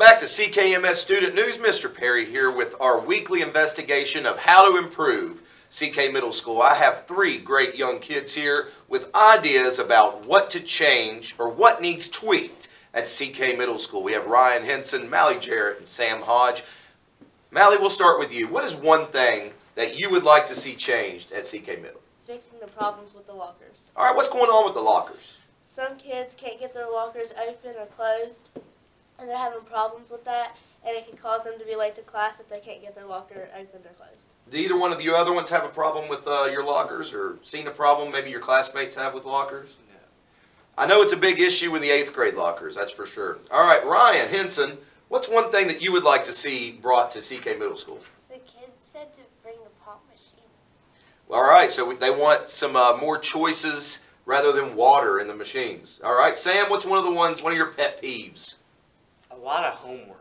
back to CKMS Student News. Mr. Perry here with our weekly investigation of how to improve CK Middle School. I have three great young kids here with ideas about what to change or what needs tweaked at CK Middle School. We have Ryan Henson, Mally Jarrett, and Sam Hodge. Mally, we'll start with you. What is one thing that you would like to see changed at CK Middle? Fixing the problems with the lockers. All right, what's going on with the lockers? Some kids can't get their lockers open or closed, and they're having problems with that, and it can cause them to be late to class if they can't get their locker opened or closed. Do either one of you other ones have a problem with your lockers, or seen a problem maybe your classmates have with lockers? No. I know it's a big issue in the 8th grade lockers, that's for sure. All right, Ryan Henson, what's one thing that you would like to see brought to CK Middle School? The kids said to bring a pop machine. All right, so they want some more choices rather than water in the machines. All right, Sam, what's one of your pet peeves? A lot of homework.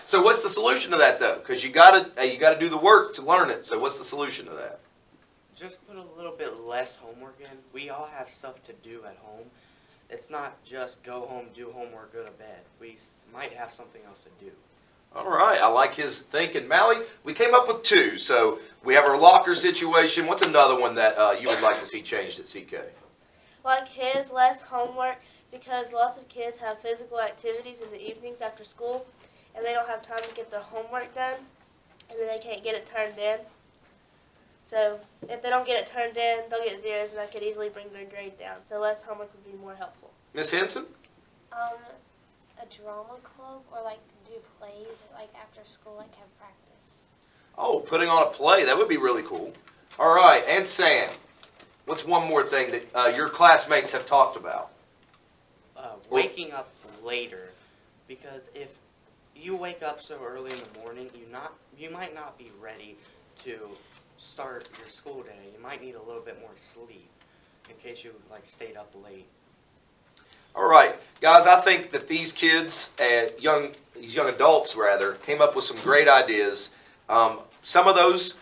So what's the solution to that though? Because you gotta do the work to learn it. So what's the solution to that? Just put a little bit less homework in. We all have stuff to do at home. It's not just go home, do homework, go to bed. We might have something else to do. All right, I like his thinking. Mally, we came up with two. So we have our locker situation. What's another one that you would like to see changed at CK? Like his, less homework, because lots of kids have physical activities in the evenings after school, and they don't have time to get their homework done, and then they can't get it turned in. So if they don't get it turned in, they'll get zeros, and that could easily bring their grade down. So less homework would be more helpful. Miss Henson? A drama club, or like do plays like after school, like have practice. Oh, putting on a play. That would be really cool. All right, and Sam, what's one more thing that your classmates have talked about? Waking up later, because if you wake up so early in the morning, you might not be ready to start your school day. You might need a little bit more sleep in case you stayed up late. All right, guys, I think that these kids, these young adults rather, came up with some great ideas. Some of those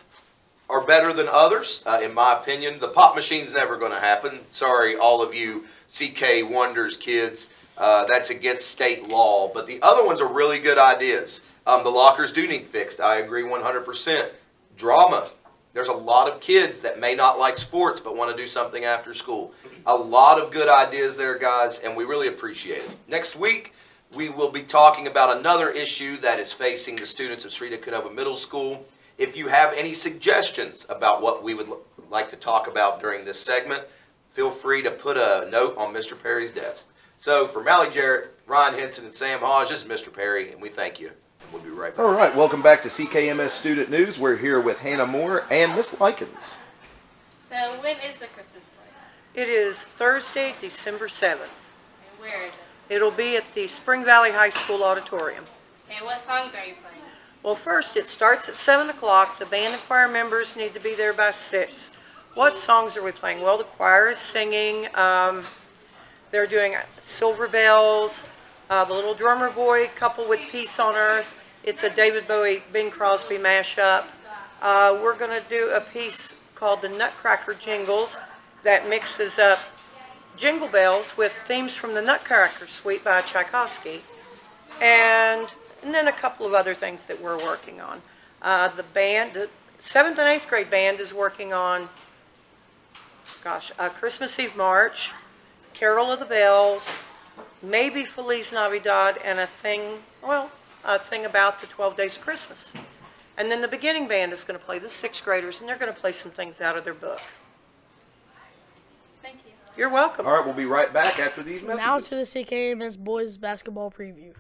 are better than others, in my opinion. The pop machine's never going to happen. Sorry, all of you CK Wonders kids. That's against state law. But the other ones are really good ideas. The lockers do need fixed. I agree 100%. Drama. There's a lot of kids that may not like sports but want to do something after school. A lot of good ideas there, guys, and we really appreciate it. Next week, we will be talking about another issue that is facing the students of Srita Canova Middle School. If you have any suggestions about what we would like to talk about during this segment, feel free to put a note on Mr. Perry's desk. So for Mally Jarrett, Ryan Henson, and Sam Hodge, this is Mr. Perry, and we thank you. We'll be right back. All right, welcome back to CKMS Student News. We're here with Hannah Moore and Miss Likens. So when is the Christmas party? It is Thursday, December 7th. And where is it? It'll be at the Spring Valley High School Auditorium. And what songs are you playing? Well, first, it starts at 7 o'clock. The band and choir members need to be there by 6. What songs are we playing? Well, the choir is singing. They're doing Silver Bells, The Little Drummer Boy, Couple with Peace on Earth. It's a David Bowie, Bing Crosby mashup. We're going to do a piece called the Nutcracker Jingles that mixes up jingle bells with themes from the Nutcracker Suite by Tchaikovsky. And then a couple of other things that we're working on. The 7th and 8th grade band is working on, Christmas Eve March, Carol of the Bells, maybe Feliz Navidad, and a thing about the 12 Days of Christmas. And then the beginning band is going to play the 6th graders, and they're going to play some things out of their book. Thank you. You're welcome. All right, we'll be right back after these messages. Now to the CKMS boys basketball preview.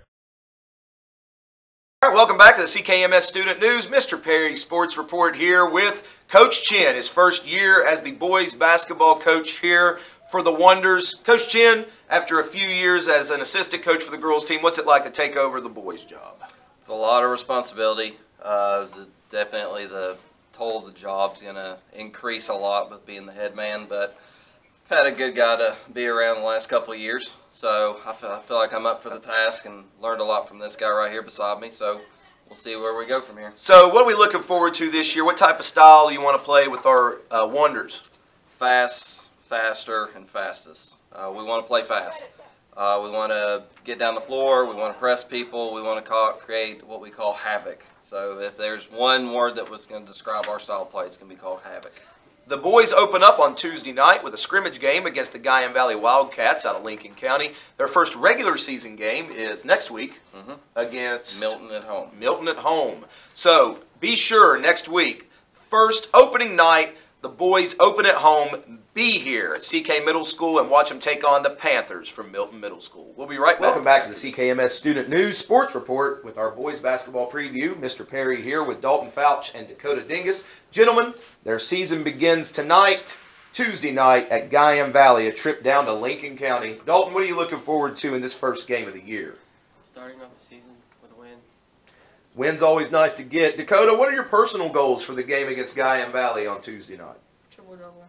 All right, welcome back to the CKMS Student News. Mr. Perry Sports Report here with Coach Chin, his first year as the boys basketball coach here for the Wonders. Coach Chin, after a few years as an assistant coach for the girls team, what's it like to take over the boys job? It's a lot of responsibility. Definitely the toll of the job's going to increase a lot with being the head man, but I've had a good guy to be around the last couple of years, so I feel like I'm up for the task and learned a lot from this guy right here beside me, so we'll see where we go from here. So what are we looking forward to this year? What type of style do you want to play with our Wonders? Fast, faster, and fastest. We want to play fast. We want to get down the floor. We want to press people. We want to create what we call havoc. So if there's one word that was going to describe our style of play, it's going to be called havoc. The boys open up on Tuesday night with a scrimmage game against the Guyan Valley Wildcats out of Lincoln County. Their first regular season game is next week against Milton at home. Milton at home. So be sure next week, first opening night, the boys open at home. Be here at CK Middle School and watch them take on the Panthers from Milton Middle School. We'll be right back. Welcome back to the CKMS Student News Sports Report with our boys basketball preview. Mr. Perry here with Dalton Fouch and Dakota Dingus. Gentlemen, their season begins tonight, Tuesday night at Guyan Valley, a trip down to Lincoln County. Dalton, what are you looking forward to in this first game of the year? Starting off the season with a win. Win's always nice to get. Dakota, what are your personal goals for the game against Guyan Valley on Tuesday night? Triple-double.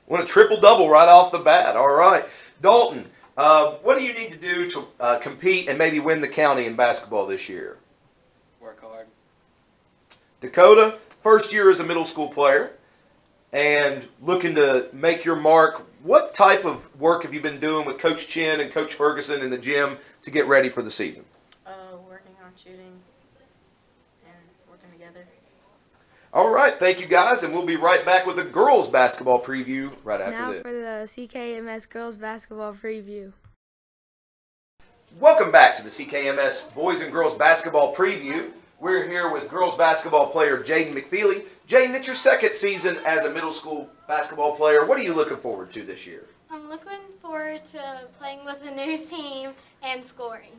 Want a triple-double right off the bat. All right. Dalton, what do you need to do to compete and maybe win the county in basketball this year? Work hard. Dakota, first year as a middle school player and looking to make your mark. What type of work have you been doing with Coach Chin and Coach Ferguson in the gym to get ready for the season? Working on shooting and working together. All right, thank you guys, and we'll be right back with the girls basketball preview right after Now this. for the CKMS girls basketball preview. Welcome back to the CKMS Boys and Girls Basketball Preview. We're here with girls basketball player Jaden McFeely. Jaden, it's your second season as a middle school basketball player. What are you looking forward to this year? I'm looking forward to playing with a new team and scoring.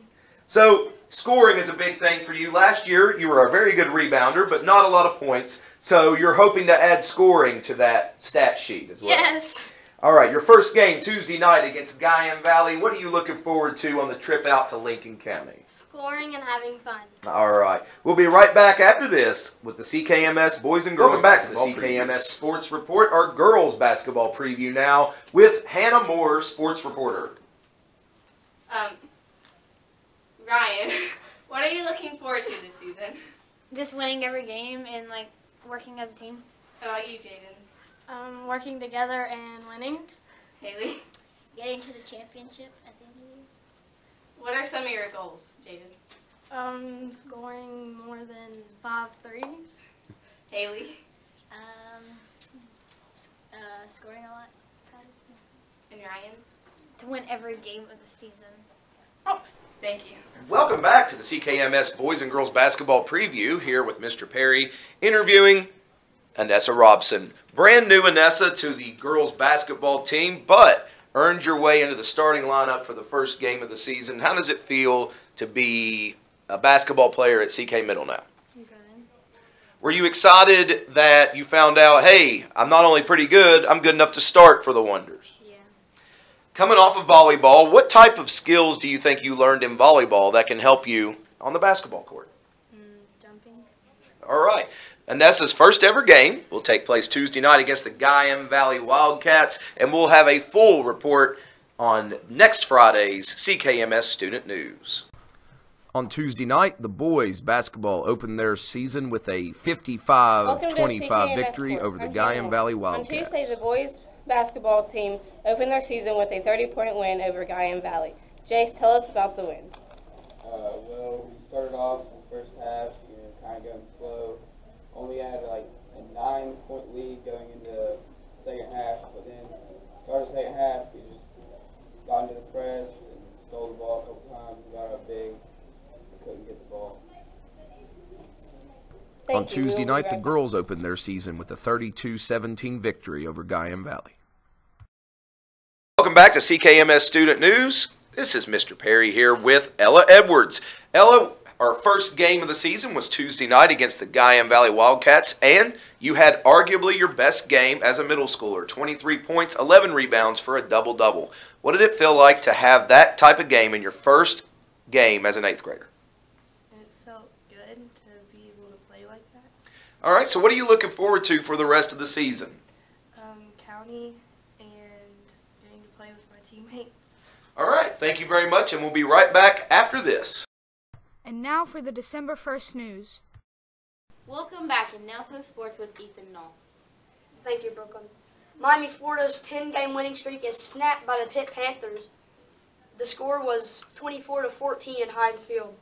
So, scoring is a big thing for you. Last year, you were a very good rebounder, but not a lot of points. So, you're hoping to add scoring to that stat sheet as well. Yes. All right, your first game Tuesday night against Guyan Valley. What are you looking forward to on the trip out to Lincoln County? Scoring and having fun. All right. We'll be right back after this with the CKMS Boys and Girls. Welcome back to the CKMS Sports Report, our girls basketball preview now with Hannah Moore, sports reporter. Ryan, what are you looking forward to this season? Just winning every game and working as a team. How about you, Jaden? Working together and winning. Haley? Getting to the championship at the end of the year. What are some of your goals, Jaden? Scoring more than 5 threes. Haley? Scoring a lot. And Ryan? To win every game of the season. Oh, thank you. Welcome back to the CKMS Boys and Girls Basketball Preview here with Mr. Perry interviewing Anessa Robson. Brand new Anessa to the girls basketball team, but earned your way into the starting lineup for the first game of the season. How does it feel to be a basketball player at CK Middle now? Good. Were you excited that you found out, hey, I'm not only pretty good, I'm good enough to start for the Wonders? Yeah. Coming off of volleyball, what type of skills do you think you learned in volleyball that can help you on the basketball court? Jumping. All right. Anessa's first ever game will take place Tuesday night against the Guyan Valley Wildcats, and we'll have a full report on next Friday's CKMS Student News. On Tuesday night, the boys basketball opened their season with a 55-25 victory over the Guyan Valley Wildcats. On Tuesday, the boys basketball team opened their season with a 30-point win over Guyan Valley. Jace, tell us about the win. Well, we started off in the first half, kind of going slow. Only had a 9-point lead going into the second half, but then started the second half, we just got into the press and stole the ball a couple times. We got up big, we couldn't get the ball. On Tuesday night, the girls opened their season with a 32-17 victory over Guyan Valley. Welcome back to CKMS Student News. This is Mr. Perry here with Ella Edwards. Ella, our first game of the season was Tuesday night against the Guyan Valley Wildcats, and you had arguably your best game as a middle schooler, 23 points, 11 rebounds for a double-double. What did it feel like to have that type of game in your first game as an 8th grader? It felt good to be able to play like that. All right, so what are you looking forward to for the rest of the season? County and getting to play with my teammates. All right, thank you very much, and we'll be right back after this. And now for the December 1st news. Welcome back to Nelson Sports with Ethan Knoll. Thank you, Brooklyn. Miami, Florida's 10-game winning streak is snapped by the Pitt Panthers. The score was 24-14 in Heinz Field.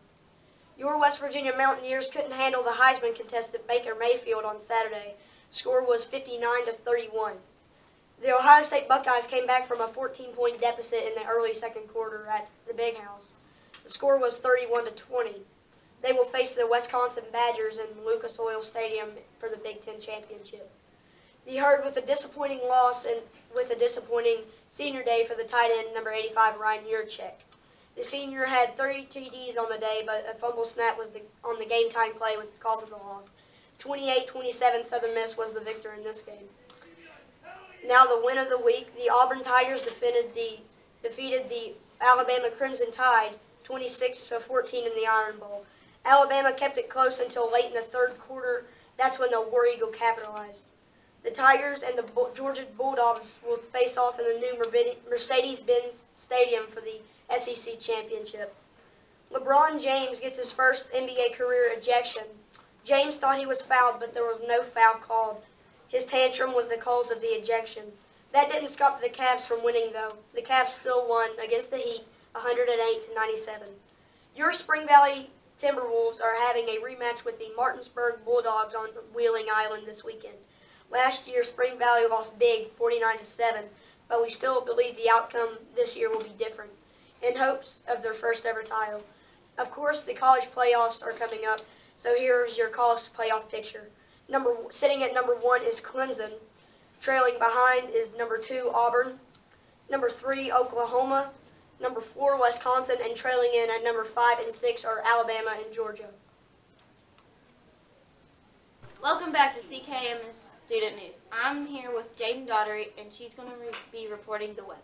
Your West Virginia Mountaineers couldn't handle the Heisman contestant Baker Mayfield on Saturday. Score was 59-31. The Ohio State Buckeyes came back from a 14-point deficit in the early second quarter at the Big House. The score was 31-20. They will face the Wisconsin Badgers in Lucas Oil Stadium for the Big Ten Championship. The Herd with a disappointing loss and with a disappointing senior day for the tight end, number 85, Ryan Yurchek. The senior had 30 TDs on the day, but a fumble snap on the game-time play was the cause of the loss. 28-27 Southern Miss was the victor in this game. Now the win of the week, the Auburn Tigers defeated the Alabama Crimson Tide 26-14 in the Iron Bowl. Alabama kept it close until late in the third quarter. That's when the War Eagle capitalized. The Tigers and the Georgia Bulldogs will face off in the new Mercedes-Benz Stadium for the SEC Championship. LeBron James gets his first NBA career ejection. James thought he was fouled, but there was no foul called. His tantrum was the cause of the ejection. That didn't stop the Cavs from winning, though. The Cavs still won against the Heat, 108-97. Your Spring Valley Timberwolves are having a rematch with the Martinsburg Bulldogs on Wheeling Island this weekend. Last year, Spring Valley lost big, 49-7, but we still believe the outcome this year will be different, in hopes of their first ever title. Of course, the college playoffs are coming up, so here's your college playoff picture. Sitting at number 1 is Clemson. Trailing behind is number 2, Auburn. Number 3, Oklahoma. Number 4, Wisconsin. And trailing in at number 5 and 6 are Alabama and Georgia. Welcome back to CKMS Student News. I'm here with Jaden Daughtery, and she's going to be reporting the weather.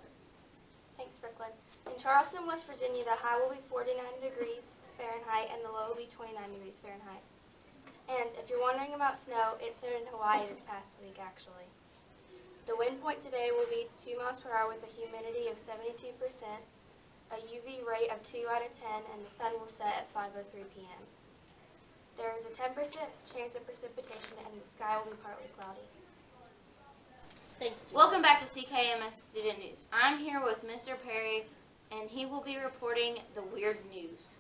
Thanks, Brooklyn. In Charleston, West Virginia, the high will be 49 degrees Fahrenheit and the low will be 29 degrees Fahrenheit. And if you're wondering about snow, it snowed in Hawaii this past week, actually. The wind point today will be 2 miles per hour with a humidity of 72%, a UV rate of 2 out of 10, and the sun will set at 5:03 p.m. There is a 10% chance of precipitation, and the sky will be partly cloudy. Thank you. Welcome back to CKMS Student News. I'm here with Mr. Perry, and he will be reporting the weird news.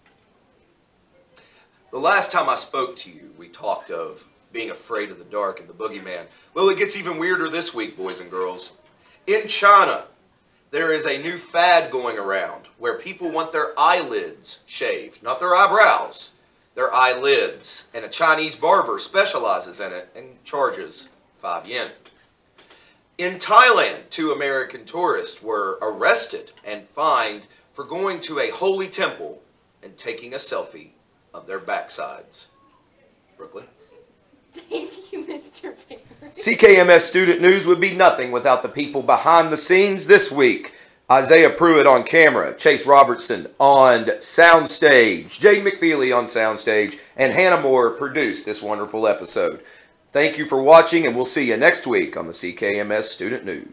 The last time I spoke to you, we talked of being afraid of the dark and the boogeyman. Well, it gets even weirder this week, boys and girls. In China, there is a new fad going around where people want their eyelids shaved, not their eyebrows, their eyelids. And a Chinese barber specializes in it and charges 5 yen. In Thailand, 2 American tourists were arrested and fined for going to a holy temple and taking a selfie of their backsides. Brooklyn? Thank you, Mr. Perry. CKMS Student News would be nothing without the people behind the scenes this week. Isaiah Pruitt on camera, Chase Robertson on soundstage, Jaden McFeely on soundstage, and Hannah Moore produced this wonderful episode. Thank you for watching, and we'll see you next week on the CKMS Student News.